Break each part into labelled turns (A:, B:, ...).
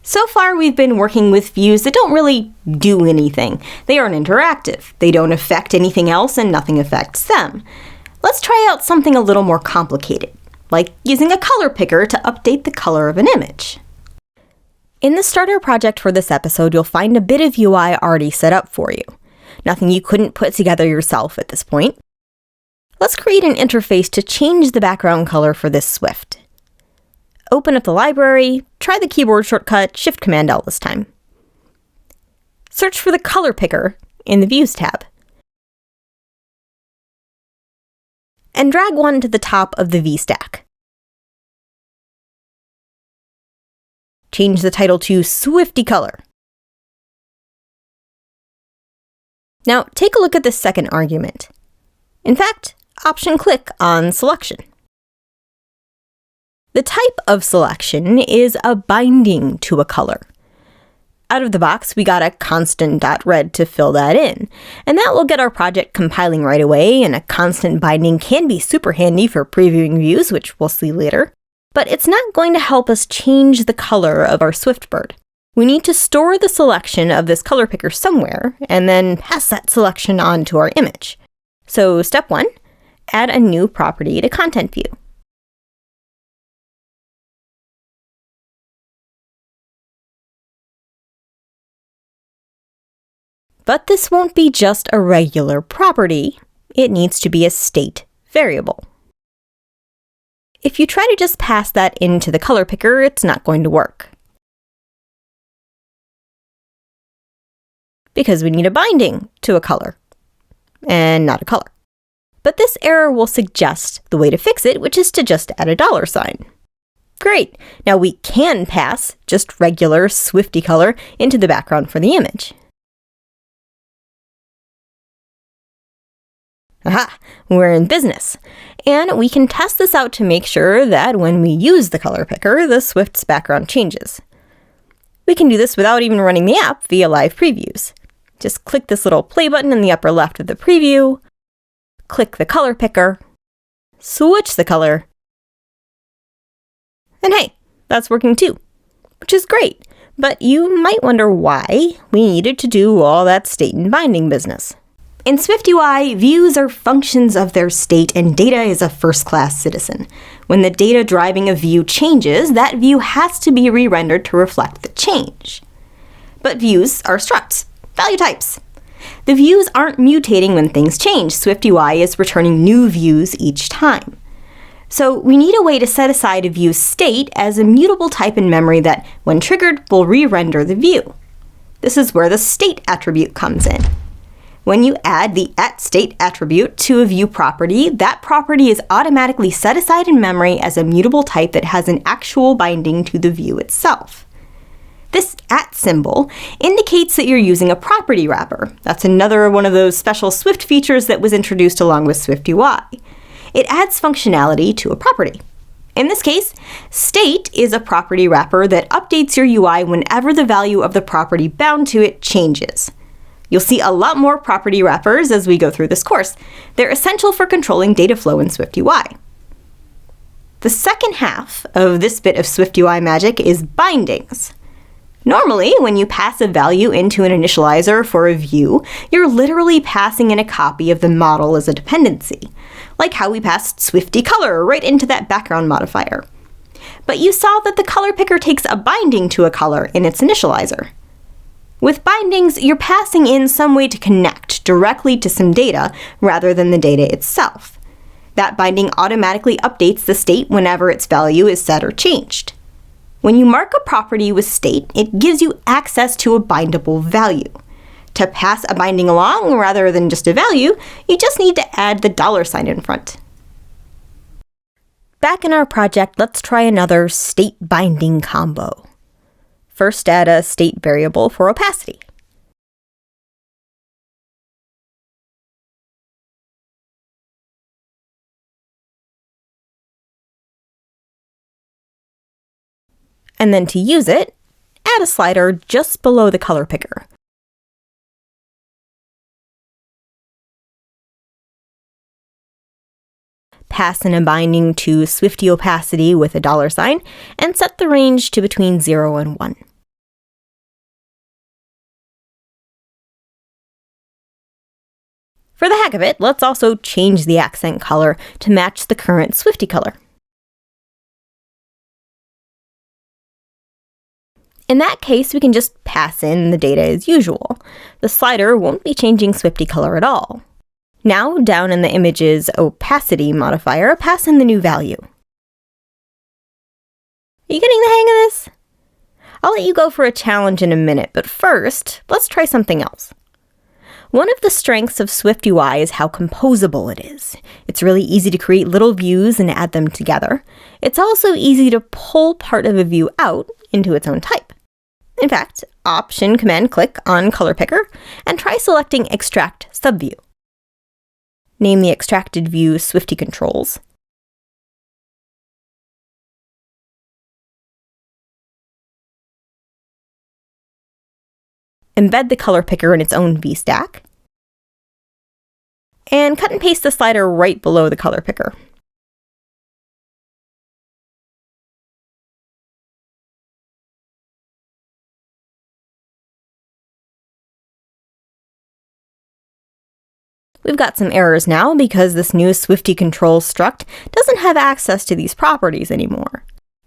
A: So far, we've been working with views that don't really do anything. They aren't interactive. They don't affect anything else and nothing affects them. Let's try out something a little more complicated, like using a color picker to update the color of an image. In the starter project for this episode, you'll find a bit of UI already set up for you. Nothing you couldn't put together yourself at this point. Let's create an interface to change the background color for this Swift. Open up the library, try the keyboard shortcut Shift-Command-L this time. Search for the color picker in the Views tab. And drag one to the top of the VStack. Change the title to Swifty Color. Now take a look at this second argument. In fact, Option-click on Selection. The type of selection is a binding to a color. Out of the box, we got a constant.red to fill that in, and that will get our project compiling right away, and a constant binding can be super handy for previewing views, which we'll see later. But it's not going to help us change the color of our Swift bird. We need to store the selection of this color picker somewhere, and then pass that selection on to our image. So step 1, add a new property to Content View. But this won't be just a regular property. It needs to be a state variable. If you try to just pass that into the color picker, it's not going to work. Because we need a binding to a color, and not a color. But this error will suggest the way to fix it, which is to just add a $sign. Great! Now we can pass just regular Swifty color into the background for the image. Aha! We're in business. And we can test this out to make sure that when we use the color picker, the Swift's background changes. We can do this without even running the app via live previews. Just click this little play button in the upper left of the preview, click the color picker, switch the color, and hey, that's working too, which is great. But you might wonder why we needed to do all that state and binding business. In SwiftUI, views are functions of their state, and data is a first-class citizen. When the data driving a view changes, that view has to be re-rendered to reflect the change. But views are structs, value types. The views aren't mutating when things change. SwiftUI is returning new views each time. So we need a way to set aside a view's state as a mutable type in memory that, when triggered, will re-render the view. This is where the state attribute comes in. When you add the @state attribute to a view property, that property is automatically set aside in memory as a mutable type that has an actual binding to the view itself. This symbol indicates that you're using a property wrapper. That's another one of those special Swift features that was introduced along with SwiftUI. It adds functionality to a property. In this case, state is a property wrapper that updates your UI whenever the value of the property bound to it changes. You'll see a lot more property wrappers as we go through this course. They're essential for controlling data flow in SwiftUI. The second half of this bit of SwiftUI magic is bindings. Normally, when you pass a value into an initializer for a view, you're literally passing in a copy of the model as a dependency, like how we passed Swifty color right into that background modifier. But you saw that the color picker takes a binding to a color in its initializer. With bindings, you're passing in some way to connect directly to some data rather than the data itself. That binding automatically updates the state whenever its value is set or changed. When you mark a property with state, it gives you access to a bindable value. To pass a binding along rather than just a value, you just need to add the $sign in front. Back in our project, let's try another state binding combo. First, add a state variable for opacity. And then to use it, add a slider just below the color picker. Pass in a binding to Swifty opacity with a $sign, and set the range to between 0 and 1. For the heck of it, let's also change the accent color to match the current Swifty color. In that case, we can just pass in the data as usual. The slider won't be changing Swifty color at all. Now, down in the image's opacity modifier, pass in the new value. Are you getting the hang of this? I'll let you go for a challenge in a minute, but first, let's try something else. One of the strengths of SwiftUI is how composable it is. It's really easy to create little views and add them together. It's also easy to pull part of a view out into its own type. In fact, Option-Command-Click on Color Picker and try selecting Extract Subview. Name the extracted view Swifty Controls. Embed the color picker in its own VStack. And cut and paste the slider right below the color picker. We've got some errors now because this new Swifty Controls struct doesn't have access to these properties anymore.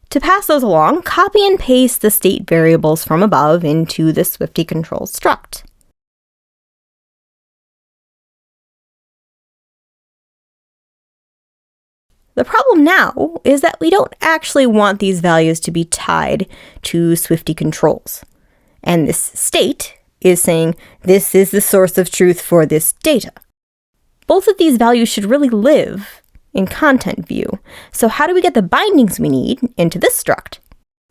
A: To pass those along, copy and paste the state variables from above into the Swifty Controls struct. The problem now is that we don't actually want these values to be tied to Swifty Controls. And this state is saying this is the source of truth for this data. Both of these values should really live in content view. So how do we get the bindings we need into this struct?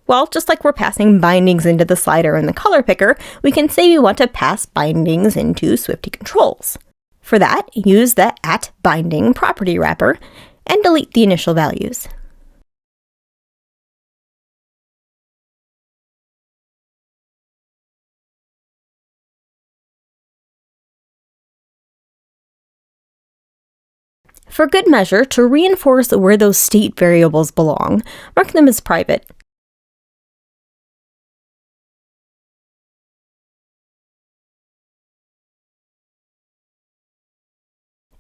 A: Well, just like we're passing bindings into the slider and the color picker, we can say we want to pass bindings into Swifty Controls. For that, use the @binding property wrapper and delete the initial values. For good measure, to reinforce where those state variables belong, mark them as private.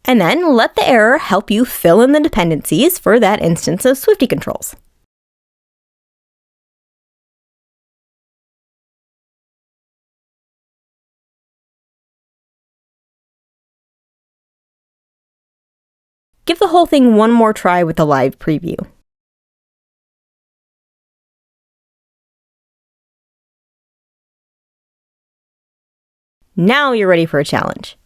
A: And then let the error help you fill in the dependencies for that instance of Swifty Controls. Give the whole thing one more try with a live preview. Now you're ready for a challenge.